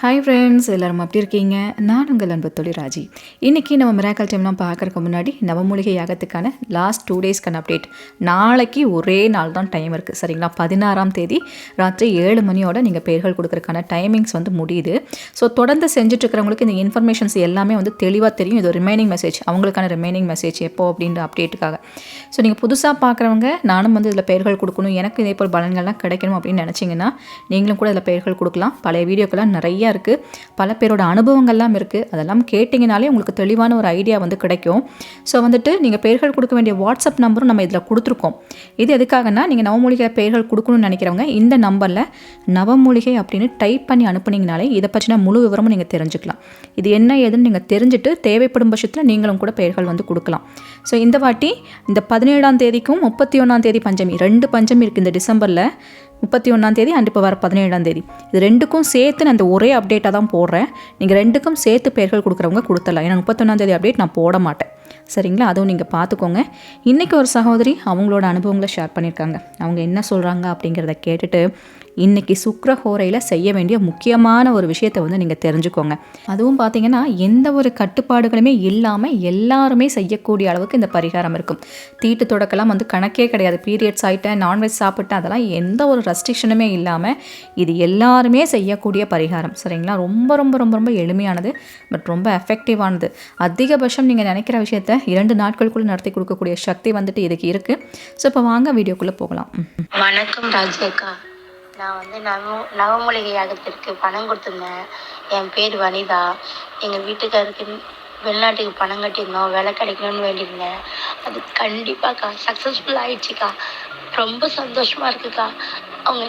Hi friends, எல்லோரும் எப்படி இருக்கீங்க? நான் உங்கள் அன்பு தோழி ராஜி. இன்றைக்கி நம்ம மிராக்கல் டைம்லாம் பார்க்குறதுக்கு முன்னாடி நவமூலிகை யாகத்துக்கான லாஸ்ட் 2 டேஸ்க்கான அப்டேட். நாளைக்கு ஒரே நாள் தான் டைம் இருக்குது, சரிங்களா? 16ஆம் தேதி ராத்திரி 7 மணியோட நீங்கள் பெயர்கள் கொடுக்குறதுக்கான டைமிங்ஸ் வந்து முடியுது. ஸோ தொடர்ந்து செஞ்சுட்ருக்கிறவங்களுக்கு இந்த இன்ஃபர்மேஷன்ஸ் எல்லாமே வந்து தெளிவாக தெரியும். இது ஒரு ரிமைனிங் மெசேஜ், அவங்களுக்கான ரிமைனிங் மெசேஜ் எப்போ அப்படின்ற அப்டேட்டுக்காக. ஸோ நீங்கள் புதுசாக பார்க்குறவங்க, நானும் வந்து இதில் பெயர்கள் கொடுக்கணும், எனக்கு இதே போல் பலன்கள்லாம் கிடைக்கணும் அப்படின்னு நினச்சிங்கன்னா நீங்களும் கூட இதில் பெயர்கள் கொடுக்கலாம். பழைய வீடியோக்கெல்லாம் நிறைய இருக்குது, பல பேரோட அனுபவங்கள்லாம் இருக்குது. அதெல்லாம் கேட்டிங்கனாலே உங்களுக்கு தெளிவான ஒரு ஐடியா வந்து கிடைக்கும். ஸோ வந்துட்டு நீங்கள் பெயர்கள் கொடுக்க வேண்டிய வாட்ஸ்அப் நம்பரும் நம்ம இதில் கொடுத்துருக்கோம். இது எதுக்காகனா, நீங்கள் நவமூலிகை பெயர்கள் கொடுக்கணும்னு நினைக்கிறவங்க இந்த நம்பரில் நவமூலிகை அப்படின்னு டைப் பண்ணி அனுப்புனீங்கனாலே இதை பற்றின முழு விவரமும் நீங்கள் தெரிஞ்சுக்கலாம். இது என்ன ஏதுன்னு நீங்கள் தெரிஞ்சுட்டு தேவைப்படும் பட்சத்தில் நீங்களும் கூட பெயர்கள் வந்து கொடுக்கலாம். ஸோ இந்த வாட்டி இந்த 17ஆம் தேதிக்கும் 31ஆம் தேதி பஞ்சமி, 2 பஞ்சமி இருக்குது இந்த டிசம்பரில். 31ஆம் தேதி அண்ட் இப்போ வர 17ஆம் தேதி, இது 2க்கும் சேர்த்து நான் இந்த ஒரே அப்டேட்டாக தான் போடுறேன். நீங்கள் 2க்கும் சேர்த்து பெயர்கள் கொடுக்குறவங்க கொடுத்துடலாம். ஏன்னா 31ஆம் தேதி அப்டேட் நான் போட மாட்டேன், சரிங்களா? அதுவும் நீங்கள் பார்த்துக்கோங்க. இன்றைக்கி ஒரு சகோதரி அவங்களோட அனுபவங்களை ஷேர் பண்ணியிருக்காங்க. அவங்க என்ன சொல்கிறாங்க அப்படிங்கிறத கேட்டுட்டு இன்றைக்கி சுக்கிரஹோரையில் செய்ய வேண்டிய முக்கியமான ஒரு விஷயத்தை வந்து நீங்கள் தெரிஞ்சுக்கோங்க. அதுவும் பார்த்திங்கன்னா எந்த ஒரு கட்டுப்பாடுகளுமே இல்லாமல் எல்லாருமே செய்யக்கூடிய அளவுக்கு இந்த பரிகாரம் இருக்கும். தீட்டு தொடக்கலாம் வந்து கணக்கே கிடையாது. பீரியட்ஸ் ஆகிட்டேன், நான்வெஜ் சாப்பிட்டேன், அதெல்லாம் எந்த ஒரு ரெஸ்ட்ரிக்ஷனுமே இல்லாமல் இது எல்லாருமே செய்யக்கூடிய பரிகாரம், சரிங்களா? ரொம்ப ரொம்ப ரொம்ப ரொம்ப எளிமையானது, பட் ரொம்ப எஃபெக்டிவானது. அதிகபட்சம் நீங்கள் நினைக்கிற விஷயத்த 2 நாட்களுக்குள்ளே நடத்தி கொடுக்கக்கூடிய சக்தி வந்துட்டு இதுக்கு இருக்குது. ஸோ இப்போ வாங்க வீடியோக்குள்ளே போகலாம். வணக்கம் ராஜேக்கா. நான் வந்து நவமூலிகை யாகத்திற்கு பணம் கொடுத்துருந்தேன். என் பேர் வனிதா. எங்கள் வீட்டுக்காருக்கு வெளிநாட்டுக்கு பணம் கட்டியிருந்தோம், வேலை கிடைக்கணும்னு வேண்டியிருந்தேன். அது கண்டிப்பாக்கா சக்ஸஸ்ஃபுல் ஆயிடுச்சுக்கா. ரொம்ப சந்தோஷமாக இருக்குக்கா. அவங்க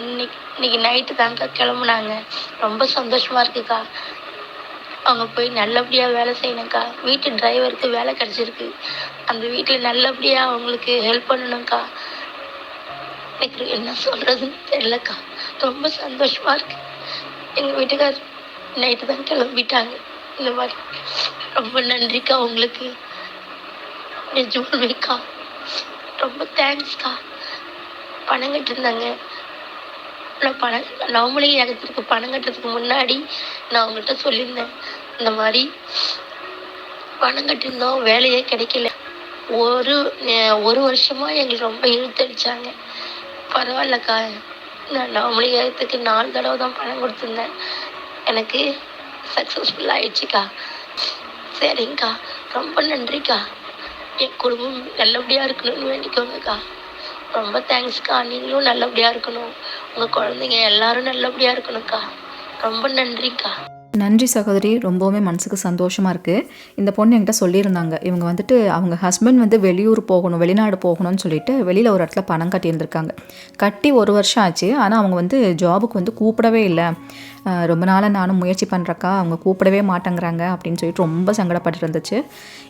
இன்னைக்கு நைட்டு தான்க்கா கிளம்புனாங்க. ரொம்ப சந்தோஷமாக இருக்குக்கா. அவங்க போய் நல்லபடியாக வேலை செய்யணும்க்கா. வீட்டு டிரைவருக்கு வேலை கிடச்சிருக்கு. அந்த வீட்டில் நல்லபடியாக அவங்களுக்கு ஹெல்ப் பண்ணணும்க்கா. எனக்கு என்ன சொல்கிறதுன்னு தெரியலக்கா. ரொம்ப சந்தோஷமாக இருக்குது. எங்கள் வீட்டுக்கார் நைட்டு தான் கிளம்பிட்டாங்க. இந்த மாதிரி ரொம்ப நன்றிக்கா உங்களுக்கு. நிஜமாக்கா ரொம்ப தேங்க்ஸ்க்கா. பணம் கட்டிருந்தாங்க. நான் நவமூலிகை யாகத்திற்கு பணம் கட்டுறதுக்கு முன்னாடி நான் அவங்கள்ட்ட சொல்லியிருந்தேன், இந்த மாதிரி பணம் கட்டியிருந்தோம், வேலையே கிடைக்கல. ஒரு வருஷமாக எங்களுக்கு ரொம்ப இழுத்தடிச்சாங்க. பரவாயில்லக்கா, நான் நவமூலிகை யாகத்துக்கு 4 தடவை தான் பணம் கொடுத்துருந்தேன். எனக்கு சக்ஸஸ்ஃபுல் ஆயிடுச்சுக்கா. சரிங்கக்கா, ரொம்ப நன்றிக்கா. என் குடும்பம் நல்லபடியாக இருக்கணும்னு வேண்டிக்கோங்கக்கா. ரொம்ப தேங்க்ஸ்க்கா. நீங்களும் நல்லபடியாக இருக்கணும், உங்கள் குழந்தைங்க எல்லாரும் நல்லபடியாக இருக்கணும்க்கா. ரொம்ப நன்றிக்கா. நன்றி சகோதரி, ரொம்பவுமே மனசுக்கு சந்தோஷமாக இருக்குது. இந்த பொண்ணு என்கிட்ட சொல்லியிருந்தாங்க, இவங்க வந்துட்டு அவங்க ஹஸ்பண்ட் வந்து வெளியூர் போகணும், வெளிநாடு போகணும்னு சொல்லிட்டு வெளியில் ஒரு இடத்துல பணம் கட்டியிருந்திருக்காங்க. கட்டி 1 வருஷம் ஆச்சு. ஆனால் அவங்க வந்து ஜாபுக்கு வந்து கூப்பிடவே இல்லை. ரொம்ப நாளாக நானும் முயற்சி பண்ணுறக்கா, அவங்க கூப்பிடவே மாட்டேங்கிறாங்க அப்படின்னு சொல்லிட்டு ரொம்ப சங்கடப்பட்டு இருந்துச்சு.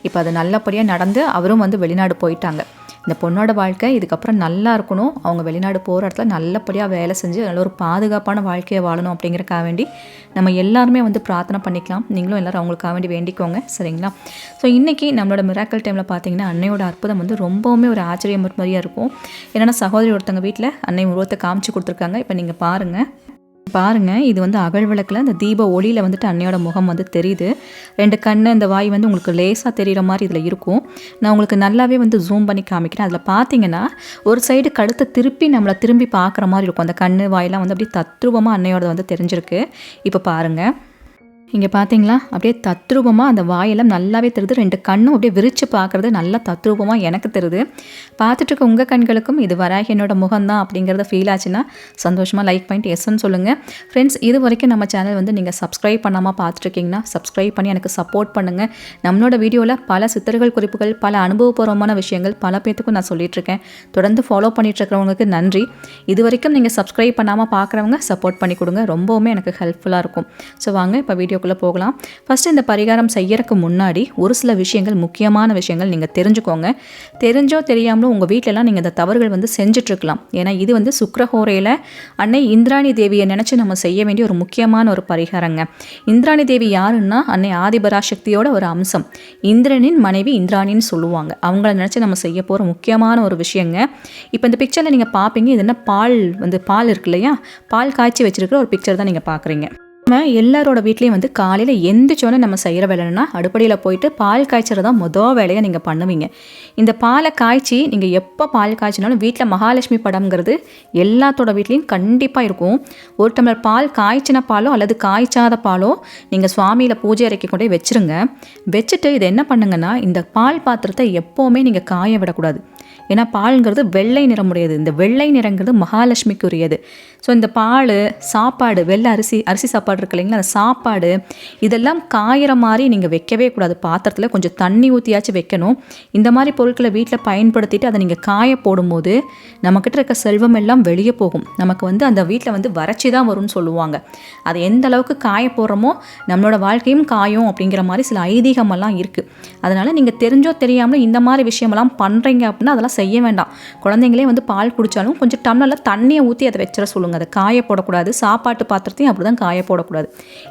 இப்போ அது நல்லபடியாக நடந்து அவரும் வந்து வெளிநாடு போயிட்டாங்க. இந்த பொண்ணோட வாழ்க்கை இதுக்கப்புறம் நல்லா இருக்கணும், அவங்க வெளிநாடு போகிற இடத்துல நல்லபடியாக வேலை செஞ்சு நல்ல ஒரு பாதுகாப்பான வாழ்க்கையை வாழணும் அப்படிங்கிறக்காக வேண்டி நம்ம எல்லாருமே வந்து பிரார்த்தனை பண்ணிக்கலாம். நீங்களும் எல்லோரும் அவங்களுக்காக வேண்டி வேண்டிக்கோங்க, சரிங்களா? ஸோ இன்றைக்கி நம்மளோட மிராக்கல் டைமில் பார்த்திங்கன்னா அன்னையோட அற்புதம் வந்து ரொம்பவுமே ஒரு ஆச்சரியம் மாதிரியாக இருக்கும். என்னென்னா சகோதரி ஒருத்தங்க வீட்டில் அன்னை உருவத்தை காமிச்சு கொடுத்துருக்காங்க. இப்போ நீங்கள் பாருங்கள், இது வந்து அகல் விளக்கில் இந்த தீப ஒளியில் வந்துட்டு அன்னையோட முகம் வந்து தெரியுது. 2 கண்ணு, இந்த வாய் வந்து உங்களுக்கு லேசாக தெரிகிற மாதிரி இதில் இருக்கும். நான் உங்களுக்கு நல்லாவே வந்து ஜூம் பண்ணி காமிக்கிறேன். அதில் பார்த்தீங்கன்னா ஒரு சைடு கழுத்தை நம்மளை திரும்பி பார்க்குற மாதிரி இருக்கும். அந்த கண்ணு வாயெல்லாம் வந்து அப்படியே தத்ரூபமாக அன்னையோட வந்து தெரிஞ்சிருக்கு. இப்போ பாருங்கள், இங்கே பார்த்தீங்களா, அப்படியே தத்ரூபமாக அந்த வாயெல்லாம் நல்லாவே தெரியுது. 2 கண்ணும் அப்படியே விரித்து பார்க்குறது நல்லா தத்ரூபமாக எனக்கு தெரியுது. பார்த்துட்டு இருக்க உங்கள் கண்களுக்கும் இது வராகி என்னோட முகம்தான் அப்படிங்கிறத ஃபீல் ஆச்சுன்னா சந்தோஷமாக லைக் பண்ணிட்டு எஸ்ன்னு சொல்லுங்கள். ஃப்ரெண்ட்ஸ், இது வரைக்கும் நம்ம சேனல் வந்து நீங்கள் சப்ஸ்கிரைப் பண்ணாமல் பார்த்துட்ருக்கீங்கன்னா சப்ஸ்கிரைப் பண்ணி எனக்கு சப்போர்ட் பண்ணுங்கள். நம்மளோட வீடியோவில் பல சித்தர்கள் குறிப்புகள், பல அனுபவபூர்வமான விஷயங்கள் பல பேர்த்துக்கும் நான் சொல்லிகிட்ருக்கேன். தொடர்ந்து ஃபாலோ பண்ணிகிட்ருக்கிறவங்களுக்கு நன்றி. இது வரைக்கும் நீங்கள் சப்ஸ்கிரைப் பண்ணாமல் பார்க்குறவங்க சப்போர்ட் பண்ணி கொடுங்க, ரொம்பவுமே எனக்கு ஹெல்ப்ஃபுல்லாக இருக்கும். ஸோ வாங்க இப்போ வீடியோக்குள்ளே போகலாம். ஃபஸ்ட்டு இந்த பரிகாரம் செய்யறதுக்கு முன்னாடி ஒரு சில விஷயங்கள், முக்கியமான விஷயங்கள் நீங்கள் தெரிஞ்சுக்கோங்க. தெரிஞ்சோ தெரியாமலோ உங்கள் வீட்டிலலாம் நீங்கள் இந்த தவறுகள் வந்து செஞ்சிட்ருக்கலாம். ஏன்னா இது வந்து சுக்கிரஹோரையில் அன்னை இந்திராணி தேவியை நினச்சி நம்ம செய்ய வேண்டிய ஒரு முக்கியமான ஒரு பரிகாரங்க. இந்திராணி தேவி யாருன்னா அன்னை ஆதிபராசக்தியோட ஒரு அம்சம். இந்திரனின் மனைவி இந்திராணின்னு சொல்லுவாங்க. அவங்கள நினச்சி நம்ம செய்ய போகிற முக்கியமான ஒரு விஷயங்க. இப்போ இந்த பிக்சரில் நீங்கள் பார்ப்பீங்க, இது என்ன பால் இருக்கு இல்லையா, பால் காய்ச்சி வச்சுருக்கிற ஒரு பிக்சர் தான் நீங்கள் பார்க்குறீங்க. நம்ம எல்லாரோட வீட்லேயும் வந்து காலையில் எந்திரிச்சோன்னே நம்ம செய்கிற வேலைன்னா அடுப்படியில் போயிட்டு பால் காய்ச்சறது தான் மொதல் வேலையை நீங்கள் பண்ணுவீங்க. இந்த பாலை காய்ச்சி நீங்கள் எப்போ பால் காய்ச்சினாலும் வீட்டில் மகாலட்சுமி படம்ங்கிறது எல்லாத்தோட வீட்லேயும் கண்டிப்பாக இருக்கும். ஒரு டம்ளர் பால் காய்ச்சின பாலோ அல்லது காய்ச்சாத பாலோ நீங்கள் சுவாமியில் பூஜை அறைக்கு கொண்டே வச்சுருங்க. வச்சுட்டு இதை என்ன பண்ணுங்கன்னா, இந்த பால் பாத்திரத்தை எப்போவுமே நீங்கள் காய விடக்கூடாது. ஏன்னா பால்ங்கிறது வெள்ளை நிறமுடையது. இந்த வெள்ளை நிறங்கிறது மகாலட்சுமிக்கு உரியது. ஸோ இந்த பால், சாப்பாடு, வெள்ளை அரிசி சாப்பாடு இருக்கு இல்லைங்களா, அந்த சாப்பாடு இதெல்லாம் காயிற மாதிரி நீங்கள் வைக்கவே கூடாது. பாத்திரத்தில் கொஞ்சம் தண்ணி ஊற்றியாச்சும் வைக்கணும். இந்த மாதிரி பொருட்களை வீட்டில் பயன்படுத்திட்டு அதை நீங்கள் காய போடும்போது நம்மக்கிட்ட இருக்க செல்வம் எல்லாம் வெளியே போகும். நமக்கு வந்து அந்த வீட்டில் வந்து வறட்சி தான் வரும்னு சொல்லுவாங்க. அதை எந்த அளவுக்கு காய போடுறோமோ நம்மளோட வாழ்க்கையும் காயும் அப்படிங்கிற மாதிரி சில ஐதீகமெல்லாம் இருக்குது. அதனால் நீங்கள் தெரிஞ்சோ தெரியாமலும் இந்த மாதிரி விஷயமெல்லாம் பண்ணுறீங்க அப்படின்னா அதெல்லாம் செய்ய வேண்டாம். குழந்தைங்களே வந்து பால் குடித்தாலும் கொஞ்சம் டம்ளரில் தண்ணியை ஊற்றி அதை வச்சிட சொல்லுங்கள். அதை காய போடக்கூடாது. சாப்பாட்டு பாத்திரத்தையும் அப்படி தான் காய போடக்கூடாது.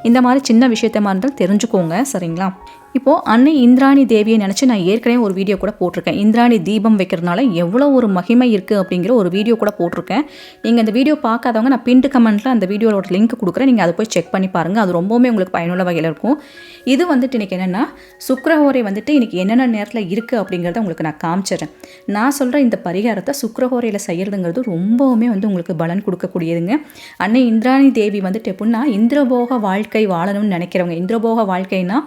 இந்த மாதிரி சின்ன விஷயத்தமாக இருந்தாலும் தெரிஞ்சுக்கோங்க, சரிங்களா? இப்போது அன்னை இந்திராணி தேவியை நினச்சி நான் ஏற்கனவே ஒரு வீடியோ கூட போட்டிருக்கேன். இந்திராணி தீபம் வைக்கிறதுனால எவ்வளோ ஒரு மகிமை இருக்குது அப்படிங்கிற ஒரு வீடியோ கூட போட்டிருக்கேன். நீங்கள் அந்த வீடியோ பார்க்காதவங்க நான் பின்டு கமெண்ட்டில் அந்த வீடியோவோட லிங்க் கொடுக்குறேன். நீங்கள் அதை போய் செக் பண்ணி பாருங்கள். அது ரொம்பவுமே உங்களுக்கு பயனுள்ள வகையில் இருக்கும். இது வந்துட்டு இன்றைக்கி என்னென்னா, சுக்கிரஹோரை வந்துட்டு இன்றைக்கி என்னென்ன நேரத்தில் இருக்குது அப்படிங்கிறத உங்களுக்கு நான் காமிச்சிடுறேன். நான் சொல்கிற இந்த பரிகாரத்தை சுக்கிரஹோரையில் செய்கிறதுங்கிறது ரொம்பவுமே வந்து உங்களுக்கு பலன் கொடுக்கக்கூடியதுங்க. அன்னை இந்திராணி தேவி வந்துட்டு எப்படின்னா, இந்திரபோக வாழ்க்கை வாழணும்னு நினைக்கிறவங்க, இந்திரபோக வாழ்க்கைனா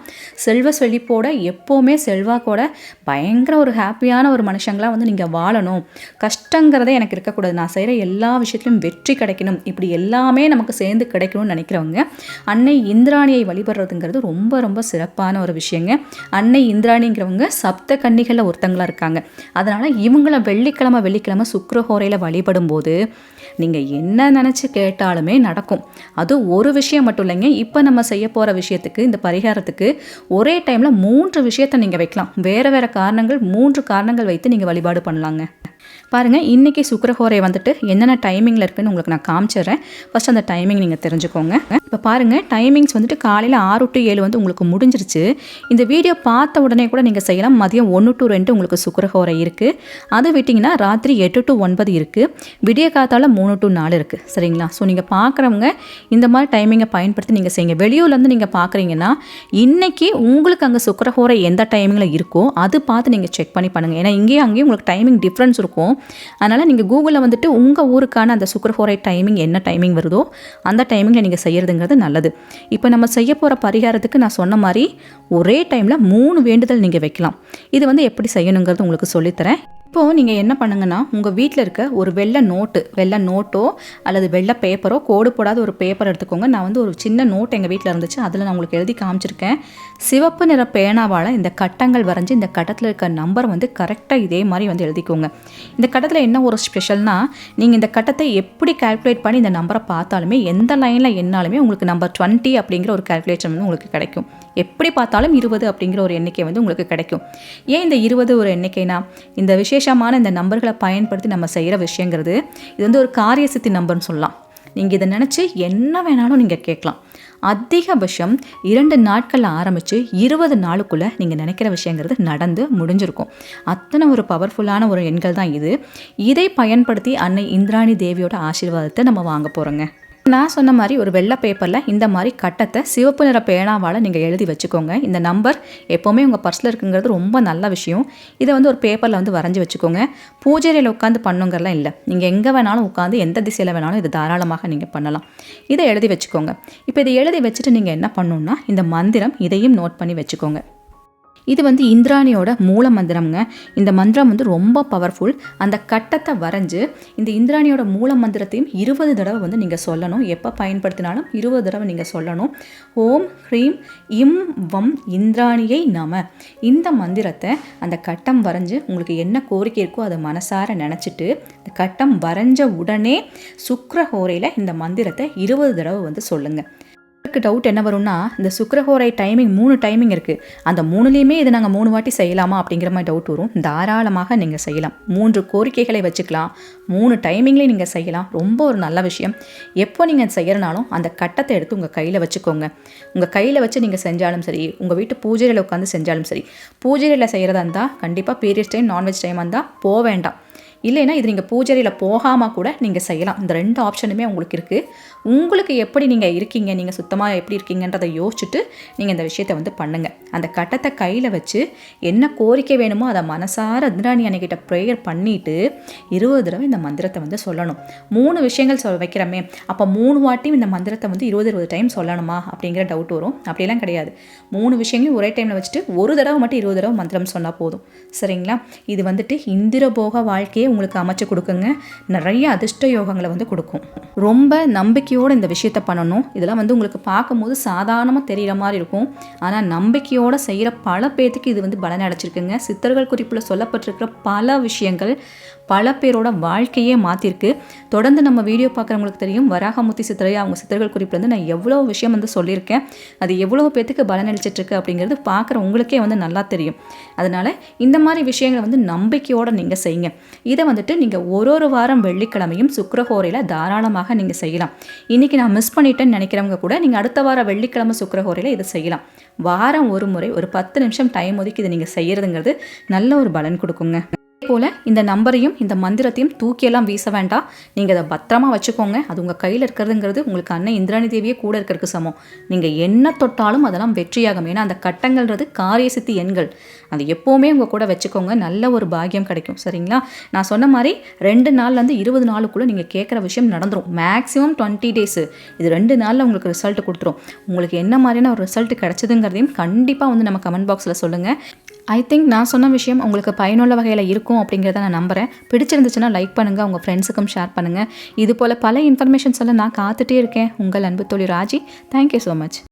செல்வ செழிப்போட எப்போவுமே செல்வாக்கோட பயங்கர ஒரு ஹாப்பியான ஒரு மனுஷங்களாக வந்து நீங்கள் வாழணும். கஷ்டங்கிறதே எனக்கு இருக்கக்கூடாது. நான் செய்கிற எல்லா விஷயத்துலையும் வெற்றி கிடைக்கணும். இப்படி எல்லாமே நமக்கு சேர்ந்து கிடைக்கணும்னு நினைக்கிறவங்க அன்னை இந்திராணியை வழிபடுறதுங்கிறது ரொம்ப ரொம்ப சிறப்பான ஒரு விஷயங்க. அன்னை இந்திராணிங்கிறவங்க சப்த கன்னிகளில் ஒருத்தங்களாக இருக்காங்க. அதனால் இவங்கள வெள்ளிக்கிழமை சுக்கிரஹோரையில் வழிபடும் போது நீங்கள் என்ன நினச்சி கேட்டாலுமே நடக்கும். அது ஒரு விஷயம் மட்டும் இல்லைங்க. இப்போ நம்ம செய்ய போகிற விஷயத்துக்கு, இந்த பரிகாரத்துக்கு ஒரே டைமில் 3 விஷயத்தை நீங்கள் வைக்கலாம். வேறு வேறு காரணங்கள், 3 காரணங்கள் வைத்து நீங்கள் வழிபாடு பண்ணலாங்க. பாருங்கள், இன்றைக்கி சுக்கிரஹோரை வந்துட்டு என்னென்ன டைமிங்கில் இருக்குதுன்னு உங்களுக்கு நான் காமிச்சிடுறேன். ஃபஸ்ட் அந்த டைமிங் நீங்கள் தெரிஞ்சுக்கோங்க. இப்போ பாருங்கள், டைமிங்ஸ் வந்துட்டு காலையில் 6 to 7 வந்து உங்களுக்கு முடிஞ்சிருச்சு. இந்த வீடியோ பார்த்த உடனே கூட நீங்கள் செய்யலாம். மதியம் 1 to 2 உங்களுக்கு சுக்கிரஹோரை இருக்குது. அதை விட்டிங்கன்னா ராத்திரி 8 to 9 இருக்குது. விடிய காத்தால் 3 to 4 இருக்குது, சரிங்களா? ஸோ நீங்கள் பார்க்குறவங்க இந்த மாதிரி டைமிங்கை பயன்படுத்தி நீங்கள் செய்யுங்க. வெளியூர்லேருந்து நீங்கள் பார்க்குறீங்கன்னா இன்றைக்கி உங்களுக்கு அங்கே சுக்கிரஹோரை எந்த டைமிங்கில் இருக்கோ அது பார்த்து நீங்கள் செக் பண்ணி பண்ணுங்கள். ஏன்னா இங்கேயும் அங்கேயும் உங்களுக்கு டைமிங் டிஃப்ரென்ஸ் இருக்கும். அதனால் நீங்கள் கூகுளில் வந்துட்டு உங்கள் ஊருக்கான அந்த சுக்கிரஹோரை டைமிங் என்ன டைமிங் வருதோ அந்த டைமிங்கில் நீங்கள் செய்கிறதுங்கிறது நல்லது. இப்போ நம்ம செய்ய போகிற பரிகாரத்துக்கு நான் சொன்ன மாதிரி ஒரே டைமில் 3 வேண்டுதல் நீங்கள் வைக்கலாம். இது வந்து எப்படி செய்யணுங்கிறது உங்களுக்கு சொல்லித்தரேன். இப்போது நீங்கள் என்ன பண்ணுங்கன்னா, உங்கள் வீட்டில் இருக்க ஒரு வெள்ளை நோட்டோ அல்லது வெள்ளை பேப்பரோ, கோடு போடாத ஒரு பேப்பர் எடுத்துக்கோங்க. நான் வந்து ஒரு சின்ன நோட் எங்கள் வீட்டில் இருந்துச்சு, அதில் நான் உங்களுக்கு எழுதி காமிச்சிருக்கேன். சிவப்பு நிற பேனாவால் இந்த கட்டங்கள் வரைஞ்சி இந்த கட்டத்தில் இருக்க நம்பர் வந்து கரெக்டாக இதே மாதிரி வந்து எழுதிக்கோங்க. இந்த கட்டத்தில் என்ன ஒரு ஸ்பெஷல்னால், நீங்கள் இந்த கட்டத்தை எப்படி கால்குலேட் பண்ணி இந்த நம்பரை பார்த்தாலுமே எந்த லைனில் என்னாலுமே உங்களுக்கு நம்பர் 20 அப்படிங்கிற ஒரு கால்குலேஷன் வந்து உங்களுக்கு கிடைக்கும். எப்படி பார்த்தாலும் 20 அப்படிங்கிற ஒரு எண்ணிக்கை வந்து உங்களுக்கு கிடைக்கும். ஏன் இந்த 20 ஒரு எண்ணிக்கைனா, இந்த விசேஷமான இந்த நம்பர்களை பயன்படுத்தி நம்ம செய்கிற விஷயங்கிறது இது வந்து ஒரு காரிய சித்தி நம்பர்னு சொல்லலாம். நீங்கள் இதை நினச்சி என்ன வேணாலும் நீங்கள் கேட்கலாம். அதிகபட்சம் 2 நாட்களில் ஆரம்பித்து 20 நாளுக்குள்ளே நீங்கள் நினைக்கிற விஷயங்கிறது நடந்து முடிஞ்சிருக்கும். அத்தனை ஒரு பவர்ஃபுல்லான ஒரு எண்கள் தான் இது. இதை பயன்படுத்தி அன்னை இந்திராணி தேவியோட ஆசீர்வாதத்தை நம்ம வாங்க போகிறோங்க. நான் சொன்ன மாதிரி ஒரு வெள்ளை பேப்பரில் இந்த மாதிரி கட்டத்தை சிவப்பு நிற பேனாவால் நீங்கள் எழுதி வச்சுக்கோங்க. இந்த நம்பர் எப்போவுமே உங்கள் பர்ஸில் இருக்குங்கிறது ரொம்ப நல்ல விஷயம். இதை வந்து ஒரு பேப்பரில் வந்து வரைஞ்சி வச்சுக்கோங்க. பூஜையில் உட்காந்து பண்ணுங்கிறலாம் இல்லை. நீங்கள் எங்கே வேணாலும் உட்காந்து எந்த திசையில் வேணாலும் இது தாராளமாக நீங்கள் பண்ணலாம். இதை எழுதி வச்சுக்கோங்க. இப்போ இதை எழுதி வச்சுட்டு நீங்கள் என்ன பண்ணணுன்னா, இந்த மந்திரம் இதையும் நோட் பண்ணி வச்சுக்கோங்க. இது வந்து இந்திராணியோட மூல மந்திரம்ங்க. இந்த மந்திரம் வந்து ரொம்ப பவர்ஃபுல். அந்த கட்டத்தை வரைஞ்சு இந்த இந்திராணியோட மூல மந்திரத்தையும் 20 தடவை வந்து நீங்கள் சொல்லணும். எப்போ பயன்படுத்தினாலும் 20 தடவை நீங்கள் சொல்லணும். ஓம் ஹ்ரீம் இம் வம் இந்திராணியை நம. இந்த மந்திரத்தை அந்த கட்டம் வரைஞ்சு உங்களுக்கு என்ன கோரிக்கை இருக்கோ அதை மனசார நினச்சிட்டு இந்த கட்டம் வரைஞ்ச உடனே சுக்கிரஹோரையில் இந்த மந்திரத்தை 20 தடவை வந்து சொல்லுங்கள். டவுட் என்ன வரும்னா, இந்த சுக்கிரஹோரை டைமிங் 3 டைமிங் இருக்குது. அந்த 3லேயுமே இதை நாங்கள் 3 வாட்டி செய்யலாமா அப்படிங்கிற மாதிரி டவுட் வரும். தாராளமாக நீங்கள் செய்யலாம். 3 கோரிக்கைகளை வச்சுக்கலாம். 3 டைமிங்லேயும் நீங்கள் செய்யலாம். ரொம்ப ஒரு நல்ல விஷயம். எப்போ நீங்கள் செய்கிறனாலும் அந்த கட்டத்தை எடுத்து உங்கள் கையில் வச்சுக்கோங்க. உங்கள் கையில் வச்சு நீங்கள் செஞ்சாலும் சரி, உங்கள் வீட்டு பூஜையில் உட்காந்து செஞ்சாலும் சரி. பூஜையில் செய்கிறதா இருந்தால் கண்டிப்பாக பீரியட்ஸ் டைம், நான்வெஜ் டைம் இருந்தால் போக வேண்டாம். இல்லைன்னா இது நீங்கள் பூஜையில் போகாமல் கூட நீங்கள் செய்யலாம். இந்த 2 ஆப்ஷனுமே உங்களுக்கு இருக்குது. உங்களுக்கு எப்படி நீங்கள் இருக்கீங்க, நீங்கள் சுத்தமாக எப்படி இருக்கீங்கன்றதை யோசிச்சுட்டு நீங்கள் இந்த விஷயத்தை வந்து பண்ணுங்கள். அந்த கட்டத்தை கையில் வச்சு என்ன கோரிக்கை வேணுமோ அதை மனசார இந்திராணி அன்னைக்கிட்ட ப்ரேயர் பண்ணிவிட்டு 20 தடவை இந்த மந்திரத்தை வந்து சொல்லணும். 3 விஷயங்கள் வைக்கிறோமே, அப்போ 3 வாட்டியும் இந்த மந்திரத்தை வந்து 20 டைம் சொல்லணுமா அப்படிங்கிற டவுட் வரும். அப்படிலாம் கிடையாது. 3 விஷயங்களையும் ஒரே டைமில் வச்சுட்டு ஒரு தடவை மட்டும் 20 தடவை மந்திரம் சொன்னால் போதும். சரிங்களா? இது வந்துட்டு இந்திரபோக வாழ்க்கையை உங்களுக்கு அமைச்சு கொடுக்குங்க. நிறைய அதிர்ஷ்ட யோகங்களை வந்து கொடுக்கும். ரொம்ப நம்பிக்கையோடு இந்த விஷயத்தை பண்ணணும். இதெல்லாம் வந்து உங்களுக்கு பார்க்கும்போது சாதாரணமாக தெரிகிற மாதிரி இருக்கும். ஆனால் நம்பிக்கையோடு செய்கிற பல பேர்த்துக்கு இது வந்து பலன் அடைச்சிருக்குங்க. சித்தர்கள் குறிப்பில் சொல்லப்பட்டிருக்கிற பல விஷயங்கள் பல பேரோட வாழ்க்கையே மாற்றிருக்கு. தொடர்ந்து நம்ம வீடியோ பார்க்குறவங்களுக்கு தெரியும், வராகமூர்த்தி சித்தரை அவங்க சித்தர்கள் குறிப்பிலேருந்து நான் எவ்வளோ விஷயம் வந்து சொல்லியிருக்கேன். அது எவ்வளோ பேர்த்துக்கு பலன் அளிச்சிட்ருக்கு அப்படிங்கிறது பார்க்குற உங்களுக்கே வந்து நல்லா தெரியும். அதனால் இந்த மாதிரி விஷயங்களை வந்து நம்பிக்கையோடு நீங்கள் செய்யுங்க. இதை வந்துட்டு நீங்கள் ஒரு வாரம் வெள்ளிக்கிழமையும் சுக்கிரஹோரையில் தாராளமாக நீங்கள் செய்யலாம். இன்றைக்கி நான் மிஸ் பண்ணிட்டேன்னு நினைக்கிறவங்க கூட நீங்கள் அடுத்த வாரம் வெள்ளிக்கிழமை சுக்கிரஹோரையில் இதை செய்யலாம். வாரம் ஒரு முறை ஒரு 10 நிமிஷம் டைம் ஒதுக்கி இதை நீங்கள் செய்கிறதுங்கிறது நல்ல ஒரு பலன் கொடுக்குங்க. போல் இந்த நம்பரையும் இந்த மந்திரத்தையும் தூக்கியெல்லாம் வீச வேண்டாம். நீங்கள் அதை பத்திரமா வச்சுக்கோங்க. அது உங்கள் கையில் இருக்கிறதுங்கிறது உங்களுக்கு அன்னை இந்திராணி தேவியே கூட இருக்கிறதுக்கு சமம். நீங்கள் என்ன தொட்டாலும் அதெல்லாம் வெற்றியாகும். ஏன்னா அந்த கட்டங்கள்ன்றது காரிய சித்தி எண்கள். அது எப்போவுமே உங்கள் கூட வச்சுக்கோங்க. நல்ல ஒரு பாக்கியம் கிடைக்கும். சரிங்களா? நான் சொன்ன மாதிரி 2 நாள்லேருந்து 20 நாளுக்குள்ளே நீங்கள் கேட்குற விஷயம் நடந்துடும். Maximum 20 days. இது 2 நாளில் உங்களுக்கு ரிசல்ட் கொடுத்துரும். உங்களுக்கு என்ன மாதிரியான ஒரு ரிசல்ட் கிடைச்சதுங்கிறதையும் கண்டிப்பாக வந்து நம்ம கமெண்ட் பாக்ஸில் சொல்லுங்கள். ஐ திங்க் நான் சொன்ன விஷயம் உங்களுக்கு பயனுள்ள வகையில் இருக்கும் அப்படிங்கிறத நான் நம்புகிறேன். பிடிச்சிருந்துச்சுன்னா லைக் பண்ணுங்கள், உங்கள் ஃப்ரெண்ட்ஸுக்கும் ஷேர் பண்ணுங்கள். இது போல் பல இன்ஃபர்மேஷன்ஸ் எல்லாம் நான் காத்துட்டே இருக்கேன். உங்கள் அன்பு தோழி ராஜி. Thank you so much.